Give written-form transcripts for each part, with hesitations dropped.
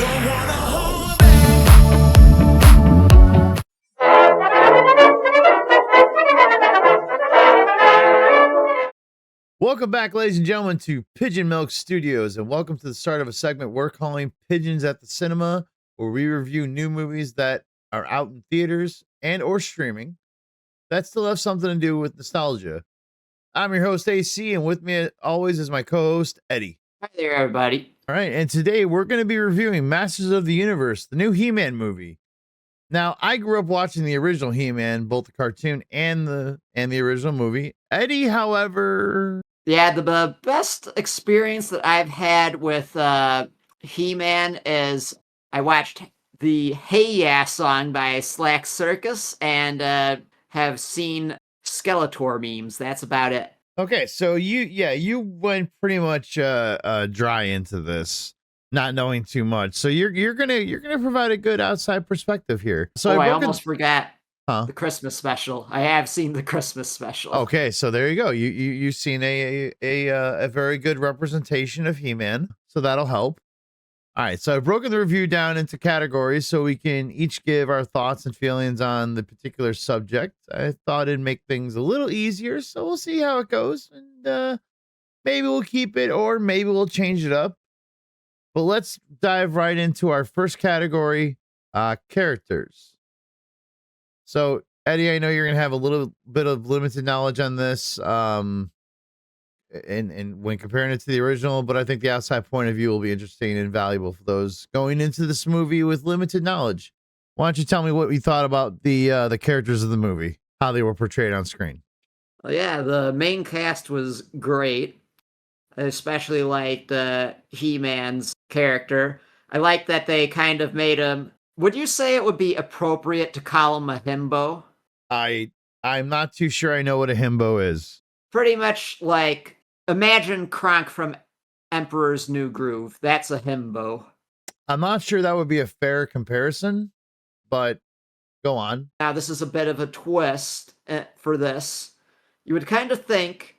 Don't wanna hold Welcome back, ladies and gentlemen, to Pigeon Milk Studios, and welcome to the start of a segment we're calling Pigeons at the Cinema, where we review new movies that are out in theaters and or streaming that still have something to do with nostalgia. I'm your host, AC, and with me always is my co-host, Eddie. Hi there, everybody. All right, and today we're going to be reviewing Masters of the Universe, the new He-Man movie. Now, I grew up watching the original He-Man, both the cartoon and the original movie. Eddie, however, Yeah, the best experience that I've had with He-Man is I watched the Hey Ya song by Slack Circus and have seen Skeletor memes. That's about it. okay, so you went pretty much dry into this, not knowing too much. So you're gonna provide a good outside perspective here. So I broke it- almost forgot Huh? the Christmas special. I have seen the Christmas special. Okay, so there you go. You've seen a very good representation of He-Man, so that'll help. All right, so I've broken the review down into categories so we can each give our thoughts and feelings on the particular subject. I thought it'd make things a little easier, so we'll see how it goes, and maybe we'll keep it or maybe we'll change it up. But let's dive right into our first category, characters. So, Eddie, I know you're gonna have a little bit of limited knowledge on this, and when comparing it to the original, but I think the outside point of view will be interesting and valuable for those going into this movie with limited knowledge. Why don't you tell me what you thought about the characters of the movie, how they were portrayed on screen? Well, yeah, the main cast was great. I especially liked He-Man's character. I like that they kind of made him. Would you say it would be appropriate to call him a himbo? I'm not too sure I know what a himbo is. Pretty much like imagine Kronk from Emperor's New Groove. That's a himbo. I'm not sure that would be a fair comparison, but go on. Now, this is a bit of a twist for this. You would kind of think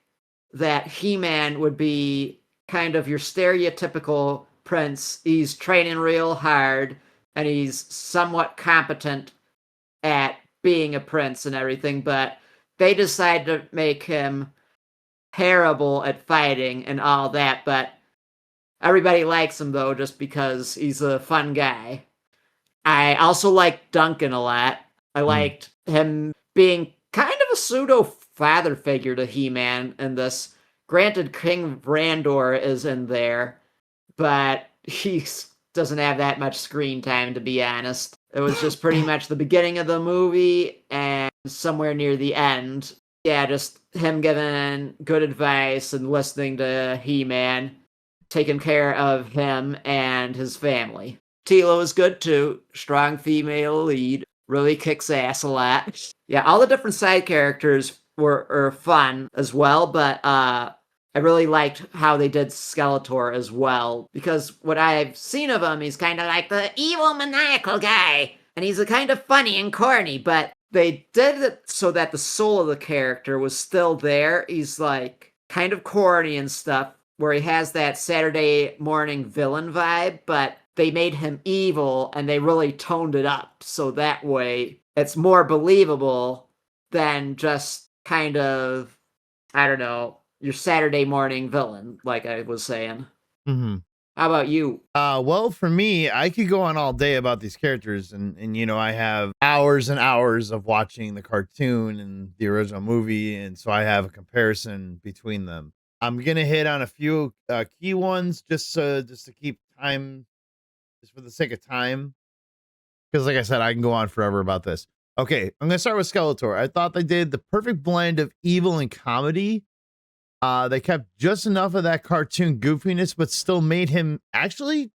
that He-Man would be kind of your stereotypical prince. He's training real hard and he's somewhat competent at being a prince and everything, but they decide to make him terrible at fighting and all that, but everybody likes him though just because he's a fun guy. I also liked Duncan a lot. I liked him being kind of a pseudo father figure to He-Man in this. Granted, King Randor is in there, but he doesn't have that much screen time, to be honest. It was just pretty much the beginning of the movie and somewhere near the end. Yeah, just him giving good advice and listening to He-Man, taking care of him and his family. Tilo is good too. Strong female lead. Really kicks ass a lot. Yeah, all the different side characters were fun as well, but I really liked how they did Skeletor as well, because what I've seen of him, he's kind of like the evil maniacal guy, and he's a kind of funny and corny, but they did it so that the soul of the character was still there. He's like kind of corny and stuff, where he has that Saturday morning villain vibe, but they made him evil and they really toned it up, so that way it's more believable than just kind of, I don't know, your Saturday morning villain, like I was saying. Mm-hmm. How about you? Well, for me, I could go on all day about these characters, and you know, I have hours and hours of watching the cartoon and the original movie, and so I have a comparison between them. I'm gonna hit on a few key ones just to keep time, just for the sake of time, because like I said, I can go on forever about this. Okay, I'm gonna start with Skeletor. I thought they did the perfect blend of evil and comedy. They kept just enough of that cartoon goofiness, but still made him actually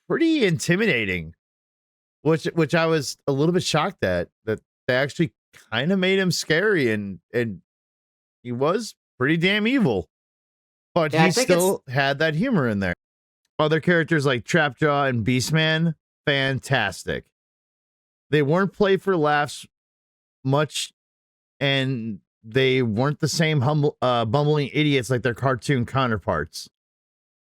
pretty intimidating, which I was a little bit shocked at, that they actually kind of made him scary, and he was pretty damn evil, but Yeah, he still had that humor in there. Other characters like Trapjaw and Beastman, fantastic. They weren't played for laughs much, and they weren't the same bumbling idiots like their cartoon counterparts.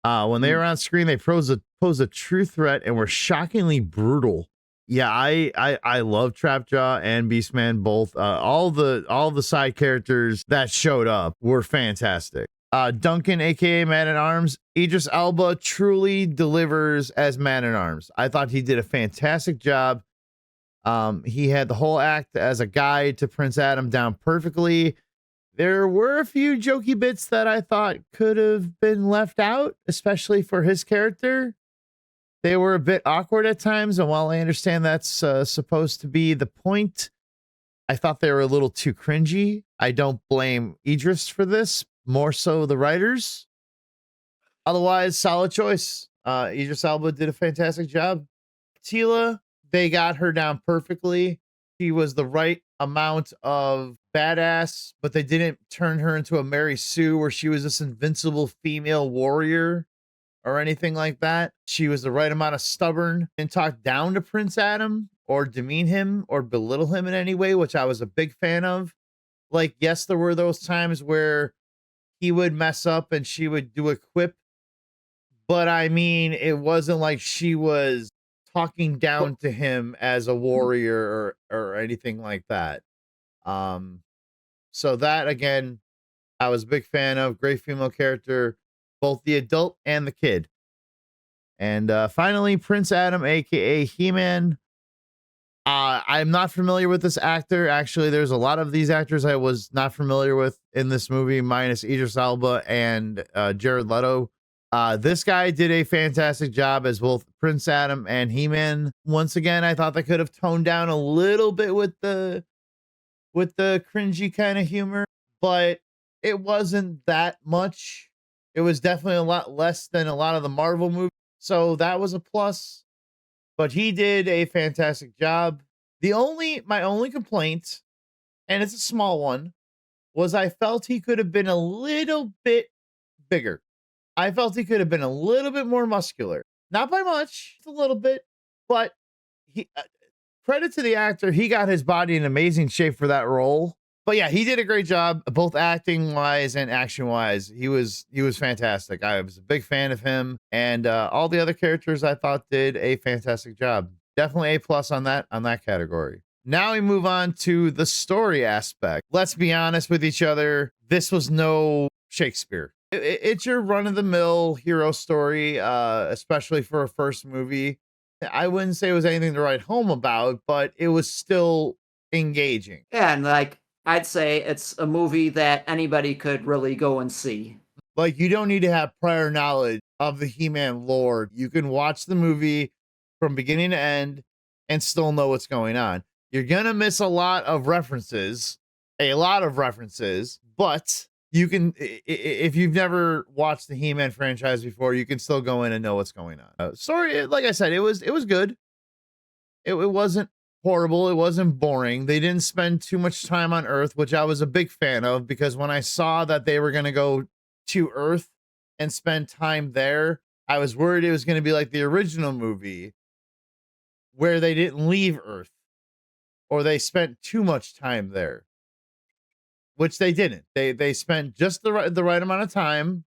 When they were on screen, they posed a true threat and were shockingly brutal. Yeah, I love Trapjaw and Beastman both. All the side characters that showed up were fantastic. Duncan, aka Man at Arms, Idris Elba truly delivers as Man at Arms. I thought he did a fantastic job. He had the whole act as a guide to Prince Adam down perfectly. There were a few jokey bits that I thought could have been left out, especially for his character. They were a bit awkward at times, and while I understand that's supposed to be the point, I thought they were a little too cringy. I don't blame Idris for this, more so the writers. Otherwise, solid choice. Idris Elba did a fantastic job. Tila, they got her down perfectly. She was the right amount of badass, but they didn't turn her into a Mary Sue where she was this invincible female warrior or anything like that. She was the right amount of stubborn and talk down to Prince Adam or demean him or belittle him in any way, which I was a big fan of. Like, yes, there were those times where he would mess up and she would do a quip, but I mean, it wasn't like she was talking down to him as a warrior or anything like that. So that again, I was a big fan of. Great female character, both the adult and the kid. And finally, Prince Adam, aka He-Man. I'm not familiar with this actor. Actually, there's a lot of these actors I was not familiar with in this movie, minus Idris Elba and Jared Leto. This guy did a fantastic job as both Prince Adam and He-Man. Once again, I thought they could have toned down a little bit with the cringy kind of humor, but it wasn't that much. It was definitely a lot less than a lot of the Marvel movies, so that was a plus. But he did a fantastic job. My only complaint, and it's a small one, was I felt he could have been a little bit bigger. I felt he could have been a little bit more muscular. Not by much, just a little bit, but he credit to the actor, he got his body in amazing shape for that role. But yeah, he did a great job, both acting wise and action wise. He was fantastic. I was a big fan of him, and all the other characters I thought did a fantastic job. Definitely A plus on that category. Now we move on to the story aspect. Let's be honest with each other. This was no Shakespeare. It's your run of the mill hero story, especially for a first movie. I wouldn't say it was anything to write home about, but it was still engaging. Yeah, and like I'd say it's a movie that anybody could really go and see. Like, you don't need to have prior knowledge of the He-Man lore. You can watch the movie from beginning to end and still know what's going on. You're gonna miss a lot of references, but you can, if you've never watched the He-Man franchise before, you can still go in and know what's going on. Story, like I said, it was good. It wasn't horrible. It wasn't boring. They didn't spend too much time on Earth, which I was a big fan of, because when I saw that they were going to go to Earth and spend time there, I was worried it was going to be like the original movie where they didn't leave Earth or they spent too much time there, which they didn't. They spent just the right amount of time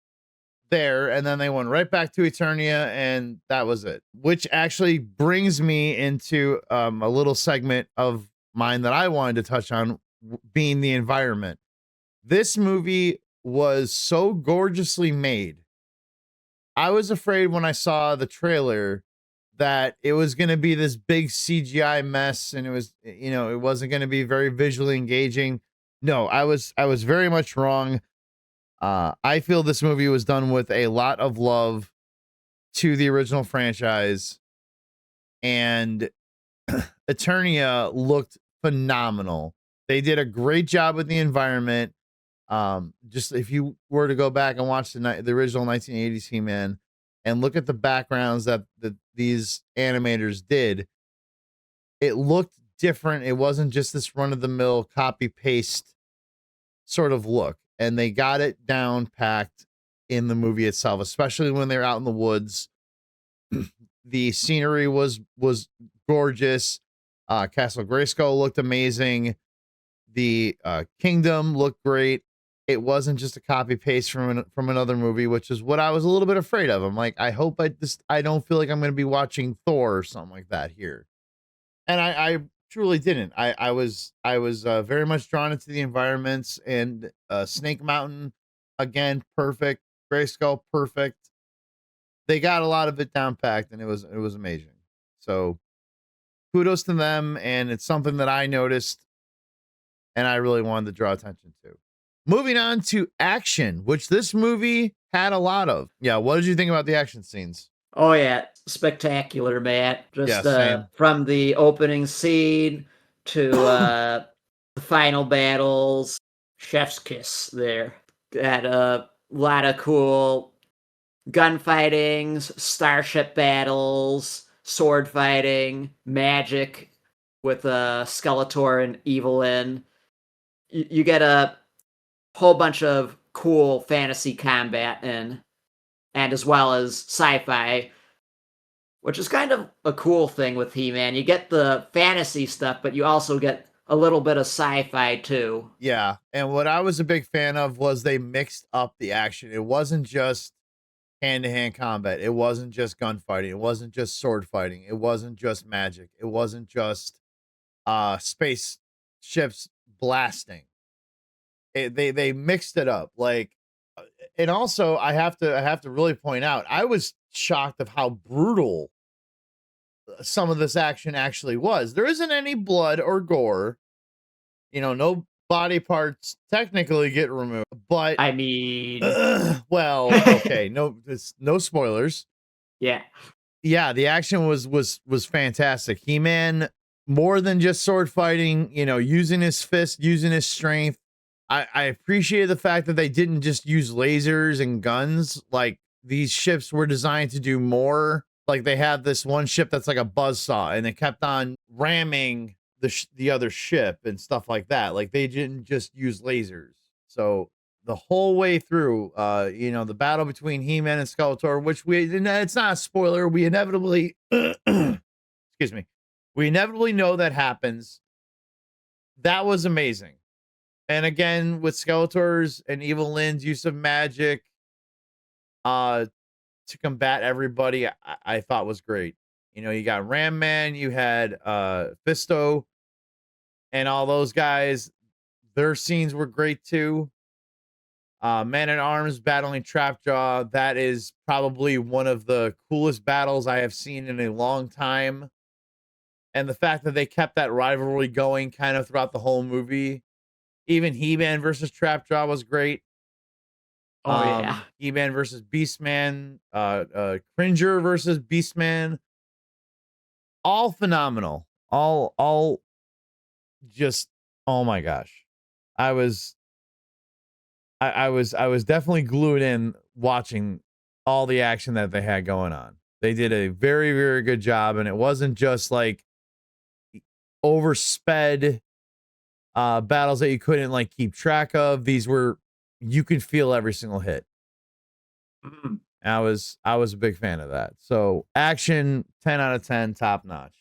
there, and then they went right back to Eternia, and that was it. Which actually brings me into a little segment of mine that I wanted to touch on, being the environment. This movie was so gorgeously made. I was afraid when I saw the trailer that it was going to be this big CGI mess, and it was, it wasn't going to be very visually engaging. No, I was very much wrong. I feel this movie was done with a lot of love to the original franchise, and Eternia looked phenomenal. They did a great job with the environment. Just if you were to go back and watch the original 1980s He-Man and look at the backgrounds that these animators did, it looked different. It wasn't just this run-of-the-mill copy-paste sort of look. And they got it down packed in the movie itself, especially when they're out in the woods. The scenery was gorgeous. Castle Grayskull looked amazing. The kingdom looked great. it wasn't just a copy paste from another movie, which is what I was a little bit afraid of. I'm like, I hope I don't feel like I'm going to be watching Thor or something like that here. And I truly didn't. I was very much drawn into the environments, and Snake Mountain, again, perfect. Grayskull, perfect. They got a lot of it down packed, and it was amazing. So kudos to them, and it's something that I noticed and I really wanted to draw attention to. Moving on to action, which this movie had a lot of. Yeah, what did you think about the action scenes? Oh yeah, spectacular, Matt. Yeah, Just same. from the opening scene to the final battles, chef's kiss there. Got a lot of cool gunfightings, starship battles, sword fighting, magic with Skeletor and Evelyn. You get a whole bunch of cool fantasy combat and as well as sci-fi, which is kind of a cool thing with He-Man. You get the fantasy stuff, but you also get a little bit of sci-fi too. Yeah, and what I was a big fan of was they mixed up the action. It wasn't just hand-to-hand combat. It wasn't just gunfighting. It wasn't just sword fighting. It wasn't just magic. It wasn't just space ships blasting. They mixed it up, like, and also I have to really point out, I was shocked of how brutal some of this action actually was. There isn't any blood or gore, no body parts technically get removed, but I mean, well, okay, no spoilers. yeah. Yeah, the action was fantastic. He-Man, more than just sword fighting, using his fist, using his strength. I appreciate the fact that they didn't just use lasers and guns. Like, these ships were designed to do more. Like, they have this one ship that's like a buzzsaw, and they kept on ramming the other ship and stuff like that. Like, they didn't just use lasers. So the whole way through, the battle between He-Man and Skeletor, which it's not a spoiler. We inevitably, excuse me, we inevitably know that happens. That was amazing. And again, with Skeletor's and Evil Lynn's use of magic to combat everybody, I thought was great. You got Ram Man, you had Fisto, and all those guys. Their scenes were great too. Man at Arms battling Trapjaw. That is probably one of the coolest battles I have seen in a long time. And the fact that they kept that rivalry going kind of throughout the whole movie. Even He-Man versus Trapjaw was great. Oh yeah. He-Man versus Beastman, Cringer versus Beastman. All phenomenal. All just, oh my gosh. I was definitely glued in watching all the action that they had going on. They did a very, very good job, and it wasn't just like oversped battles that you couldn't like keep track of. These were, you could feel every single hit. Mhm. I was a big fan of that. So action, 10 out of 10, top notch.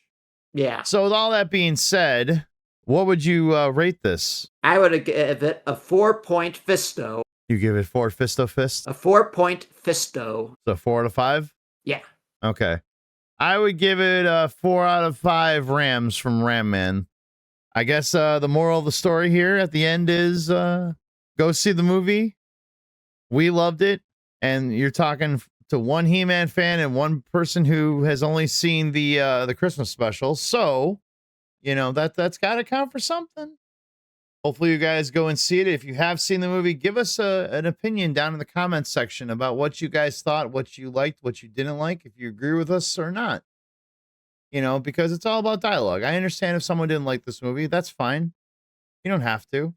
Yeah. So with all that being said, what would you rate this? I would give it a 4-point Fisto. You give it 4 Fisto Fists? A 4-point Fisto. So 4 out of 5? Yeah. Okay. I would give it a 4 out of 5 Rams from Ram Man. I guess the moral of the story here at the end is go see the movie. We loved it. And you're talking to one He-Man fan and one person who has only seen the Christmas special. So, that's got to count for something. Hopefully you guys go and see it. If you have seen the movie, give us an opinion down in the comments section about what you guys thought, what you liked, what you didn't like, if you agree with us or not. Because it's all about dialogue. I understand if someone didn't like this movie, that's fine. You don't have to.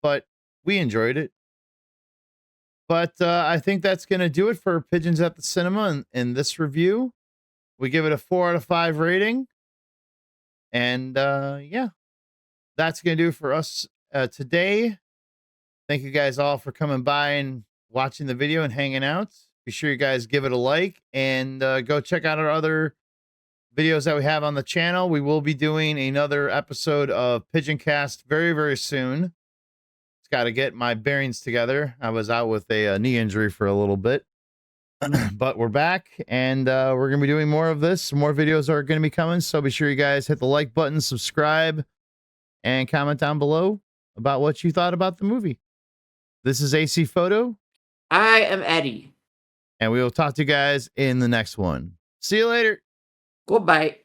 But we enjoyed it. But I think that's going to do it for Pigeons at the Cinema in this review. We give it a 4 out of 5 rating. And yeah, that's going to do it for us today. Thank you guys all for coming by and watching the video and hanging out. Be sure you guys give it a like and go check out our other videos that we have on the channel. We will be doing another episode of Pigeon Cast very, very soon. got to get my bearings together. I was out with a knee injury for a little bit, but we're back, and we're going to be doing more of this. More videos are going to be coming, so be sure you guys hit the like button, subscribe, and comment down below about what you thought about the movie. This is AC Photo. I am Eddie. And we will talk to you guys in the next one. See you later. Goodbye.